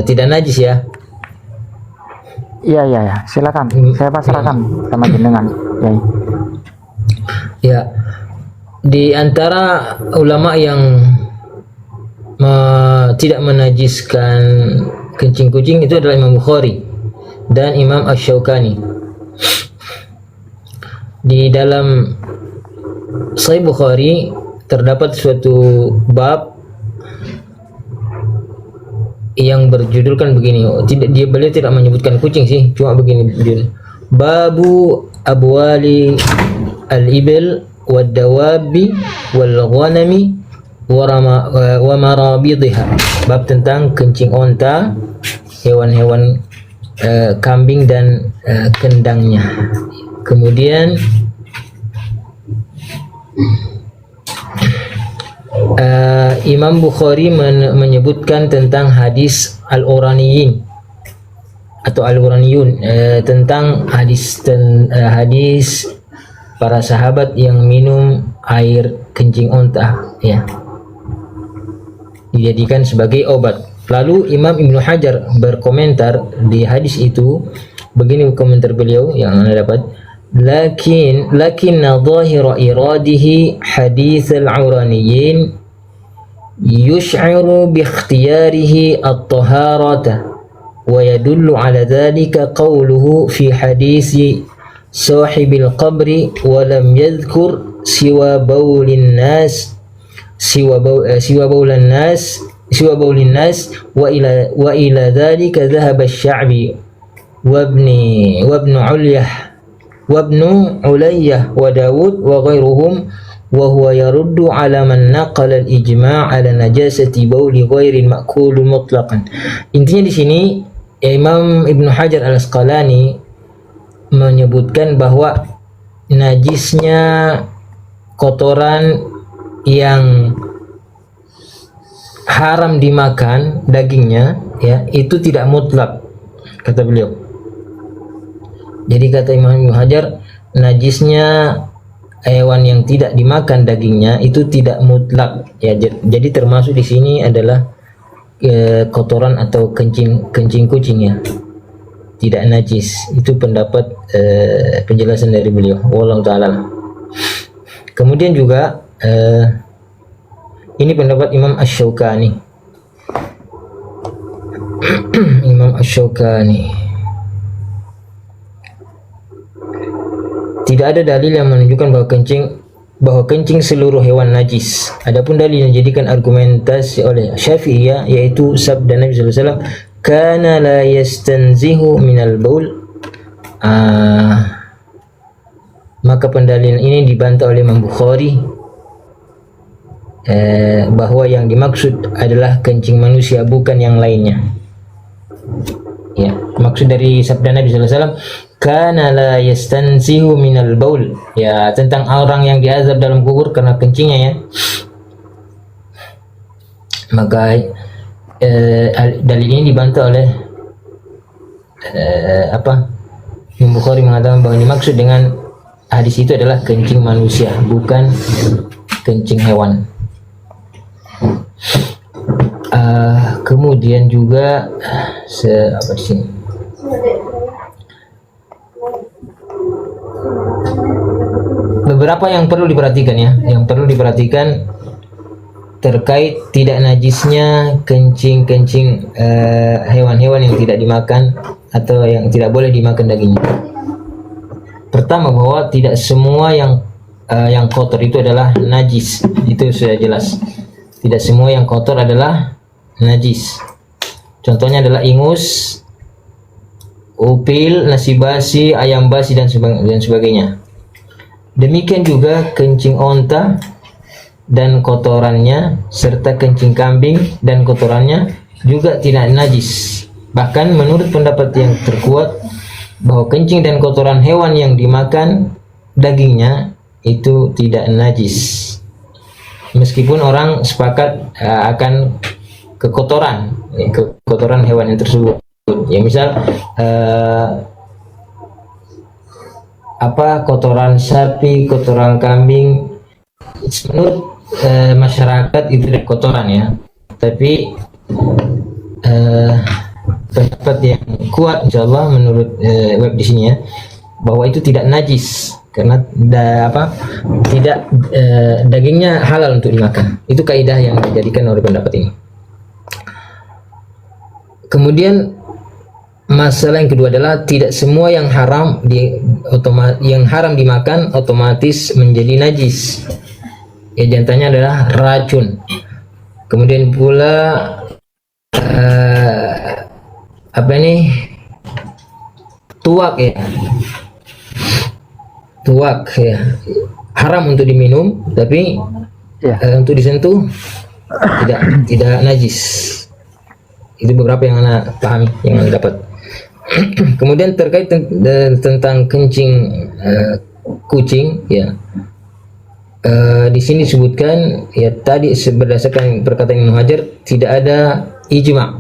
tidak najis ya. Iya, silakan. Saya pasrahkan sama jenengan. Ya, di antara ulama yang tidak menajiskan kencing kucing itu adalah Imam Bukhari dan Imam Asy-Syaukani. Di dalam Sahih Bukhari terdapat suatu bab yang berjudulkan begini. Beliau tidak menyebutkan kucing sih, cuma begini judul. Babu abwali al-ibil wad-dawabi wal-ghanami wa marabidha. Bab tentang kencing onta, hewan-hewan kambing dan kendangnya. Kemudian Imam Bukhari menyebutkan tentang hadis al-uraniyin atau al-uraniyun, tentang hadis para sahabat yang minum air kencing onta, ya, dijadikan sebagai obat. Lalu Imam Ibnu Hajar berkomentar di hadis itu, begini komentar beliau yang Anda dapat. Lakin dhahira iradihi hadits al-uraniyin yush'iru bi ikhtiyarihi at-taharata wa yadullu ala dhalika qawluhu fi hadisi sahibil qabri wa lam yadhkur siwa baulin nas wa ila dhalika dhahaba asy-Sya'bi wa ibn Ulayyah wa Dawud wa ghairuhum wa huwa yaruddu ala man naqala al-ijma' ala najasati bauli ghairi ma'kul mutlaqan. Intinya di sini Imam Ibnu Hajar Al-Asqalani menyebutkan bahwa najisnya kotoran yang haram dimakan dagingnya, ya, itu tidak mutlak, kata beliau. Jadi kata Imam Ibnu Hajar, najisnya hewan yang tidak dimakan dagingnya itu tidak mutlak, ya. Jadi termasuk di sini adalah kotoran atau kencing kucing, ya, tidak najis. Itu pendapat penjelasan dari beliau. Wallahu taala. Kemudian juga ini pendapat Imam Asy-Syaukani. Imam Asy-Syaukani, tidak ada dalil yang menunjukkan bahwa kencing seluruh hewan najis. Adapun dalil yang dijadikan argumentasi oleh Syafi'iyah yaitu sabda Nabi sallallahu alaihi wasallam, kana la yastanzihu minal baul. Maka pendalilan ini dibantah oleh Imam Bukhari, bahwa yang dimaksud adalah kencing manusia, bukan yang lainnya. Ya, maksud dari sabda Nabi sallallahu alaihi wasallam, kana la yastanzihu minal baul, ya, tentang orang yang diazab dalam kubur karena kencingnya, ya. Maka dalil ini dibantah oleh Imam Bukhari mengatakan bahwa dimaksud dengan hadis itu adalah kencing manusia, bukan kencing hewan. Kemudian juga apa di sini? Beberapa yang perlu diperhatikan, ya, yang perlu diperhatikan terkait tidak najisnya kencing hewan-hewan yang tidak dimakan atau yang tidak boleh dimakan dagingnya. Pertama, bahwa tidak semua yang kotor itu adalah najis. Itu sudah jelas. Tidak semua yang kotor adalah najis. Contohnya adalah ingus, upil, nasi basi, ayam basi dan sebagainya. Demikian juga kencing onta dan kotorannya, serta kencing kambing dan kotorannya juga tidak najis. Bahkan menurut pendapat yang terkuat, bahwa kencing dan kotoran hewan yang dimakan dagingnya itu tidak najis. Meskipun orang sepakat akan kekotoran hewan yang tersebut. Ya, misal kotoran sapi, kotoran kambing, menurut masyarakat itu kotoran, ya. Tapi pendapat yang kuat insyaallah menurut web di sini ya, bahwa itu tidak najis karena tidak dagingnya halal untuk dimakan. Itu kaidah yang dijadikan oleh pendapat ini. Kemudian masalah yang kedua adalah tidak semua yang haram dimakan otomatis menjadi najis. Ya, diantaranya adalah racun. Kemudian pula tuak ya. Tuak ya. Haram untuk diminum, tapi untuk disentuh tidak najis. Itu beberapa yang anak pahami, yang anak dapat. Kemudian terkait tentang kencing kucing ya. Di sini disebutkan ya, tadi berdasarkan perkataan Ibnu Hajar tidak ada ijma.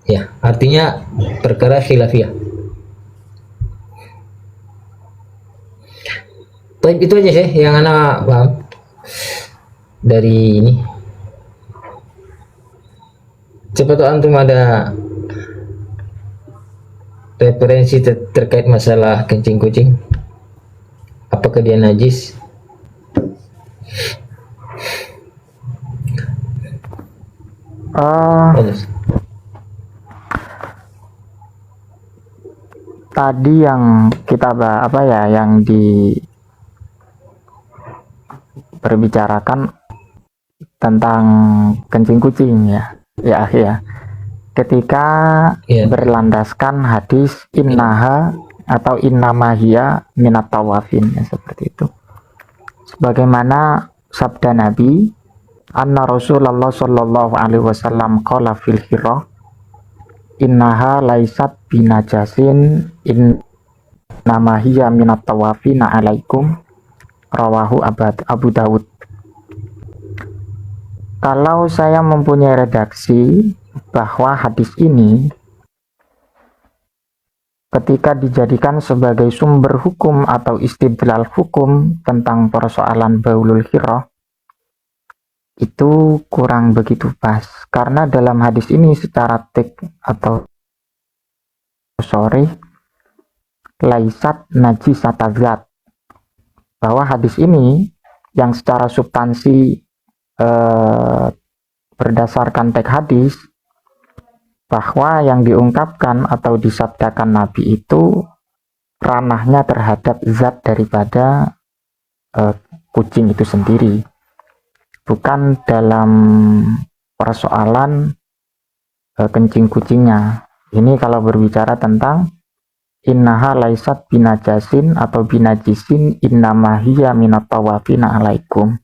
Ya, artinya perkara khilafiyah. Baik, itu aja sih yang anak paham dari ini. Coba tuh antum ada referensi terkait masalah kencing kucing, apakah dia najis? Tadi yang kita yang diperbicarakan tentang kencing kucing ya ketika berlandaskan hadis innaha atau innamahia minat tawafin ya, seperti itu, sebagaimana sabda Nabi anna Rasulullah sallallahu alaihi wasallam qala fil hirah innaha laisat binajasin innamahia minat tawafina alaikum, rawahu Abu Dawud. Kalau saya mempunyai redaksi bahwa hadis ini ketika dijadikan sebagai sumber hukum atau istidlal hukum tentang persoalan baulul hirah, itu kurang begitu pas, karena dalam hadis ini secara laisat najisatazat, bahwa hadis ini yang secara substansi berdasarkan teks hadis, bahwa yang diungkapkan atau disabdakan Nabi itu ranahnya terhadap zat daripada kucing itu sendiri, bukan dalam persoalan kencing kucingnya. Ini kalau berbicara tentang innaha laisat binajasin atau binajisin innamahiyya minat tawafina alaikum,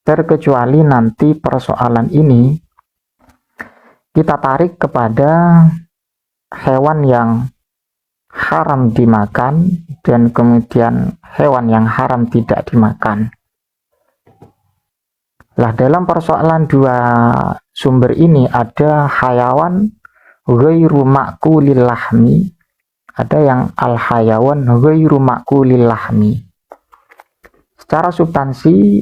terkecuali nanti persoalan ini kita tarik kepada hewan yang haram dimakan dan kemudian hewan yang haram tidak dimakan. Lah, dalam persoalan dua sumber ini ada hayawan ghairu ma'kulil lahmi, ada yang al hayawan ghairu ma'kulil lahmi. Secara substansi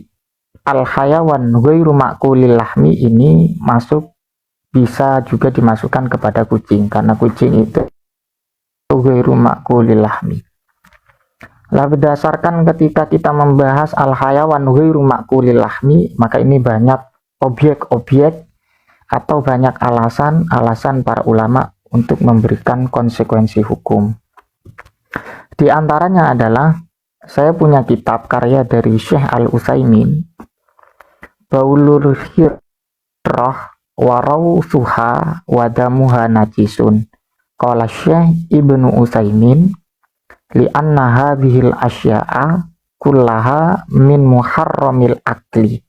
al hayawan ghairu ma'kulil lahmi ini bisa juga dimasukkan kepada kucing, karena kucing itu ghairu ma'kulil lahmi. Lah, berdasarkan ketika kita membahas al hayawan ghairu ma'kulil lahmi, maka ini banyak objek-objek atau banyak alasan para ulama untuk memberikan konsekuensi hukum. Di antaranya adalah, saya punya kitab karya dari Syekh Al-Utsaimin, Baulul Hirrah warawsuha wadamuha najisun. Qala Syekh Ibnu Utsaimin li'anna hadhil asya'a kullaha min muharramil akli.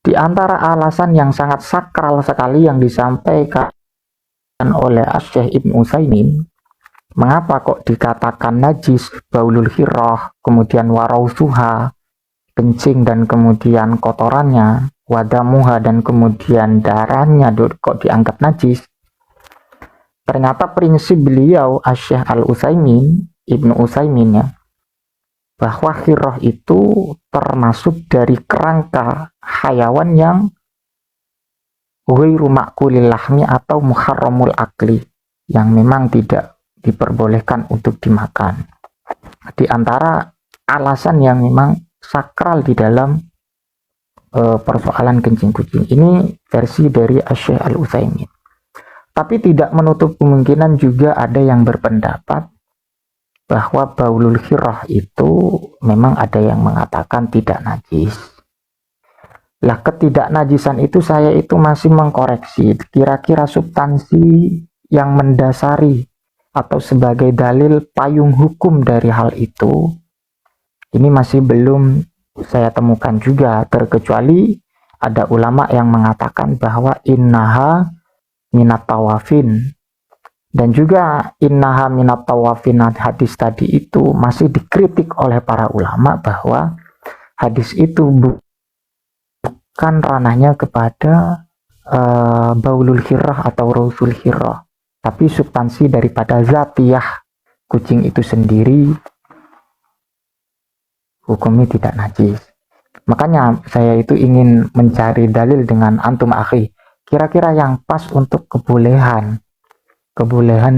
Di antara alasan yang sangat sakral sekali yang disampaikan oleh Syekh Ibnu Utsaimin, mengapa kok dikatakan najis baulul hirrah, kemudian warausuha, kencing dan kemudian kotorannya, wadamuha dan kemudian darahnya kok dianggap najis? Ternyata prinsip beliau Syekh Al-Utsaimin, Ibnu Utsaimin ya, bahwa hirrah itu termasuk dari kerangka hayawan yang ghairu ma'kulil lahmi atau muharramul akli, yang memang tidak diperbolehkan untuk dimakan. Di antara alasan yang memang sakral di dalam persoalan kencing kucing ini versi dari Syekh Al-Utsaimin. Tapi tidak menutup kemungkinan juga ada yang berpendapat bahwa baulul khirah itu memang ada yang mengatakan tidak najis. Lah, ketidaknajisan itu saya itu masih mengkoreksi kira-kira substansi yang mendasari atau sebagai dalil payung hukum dari hal itu, ini masih belum saya temukan juga, terkecuali ada ulama yang mengatakan bahwa innaha minat tawafin, dan juga innaha minat tawafin hadis tadi itu masih dikritik oleh para ulama bahwa hadis itu bukan ranahnya kepada baulul khirah atau rausul khirah, tapi substansi daripada zatiyah kucing itu sendiri hukumnya tidak najis. Makanya saya itu ingin mencari dalil dengan antum akhi, kira-kira yang pas untuk kebolehan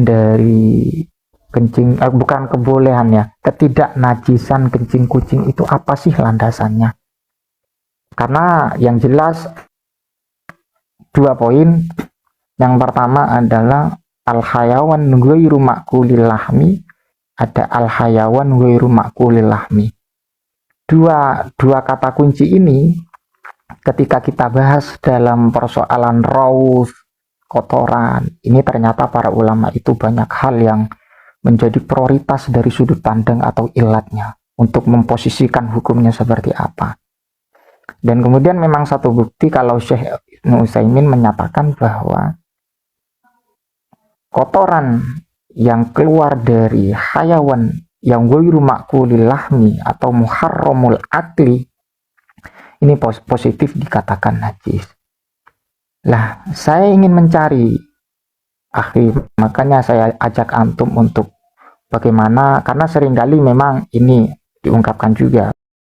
dari kencing, bukan kebolehan ya, ketidaknajisan kencing kucing itu apa sih landasannya? Karena yang jelas 2 poin. Yang pertama adalah al-hayawan ghairu ma'kulil lahmi, ada al-hayawan ghairu ma'kulil lahmi. Dua kata kunci ini ketika kita bahas dalam persoalan raus, kotoran, ini ternyata para ulama itu banyak hal yang menjadi prioritas dari sudut pandang atau ilatnya untuk memposisikan hukumnya seperti apa. Dan kemudian memang satu bukti kalau Syekh Ibnu Utsaimin menyatakan bahwa kotoran yang keluar dari hayawan yang ghairu ma'kulil lahmi atau muharramul akli ini positif dikatakan najis. Lah, saya ingin mencari makanya saya ajak antum untuk bagaimana, karena seringkali memang ini diungkapkan juga